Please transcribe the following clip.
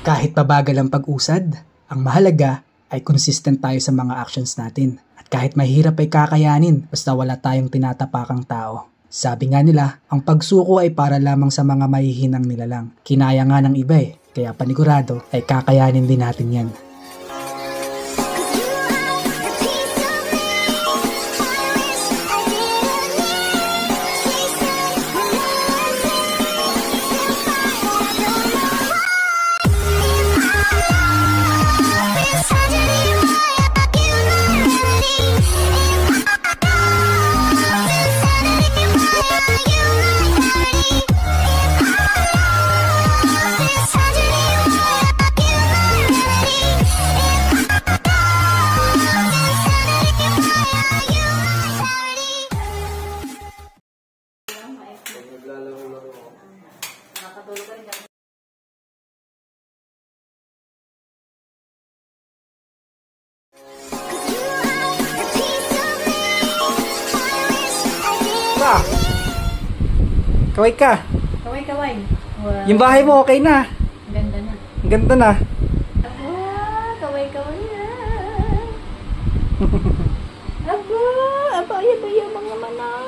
Kahit pabagal ang pag-usad, ang mahalaga ay consistent tayo sa mga actions natin. At kahit mahirap ay kakayanin basta wala tayong tinatapakang tao. Sabi nga nila, ang pagsuko ay para lamang sa mga mahihinang nilalang. Kinaya nga ng iba kaya panigurado ay kakayanin din natin yan. Kaway ka. Kaway. Wow. Yung bahay mo okay na. Ganda na. Ganda na. Kaway na. Aba, abaya-baya mga manang.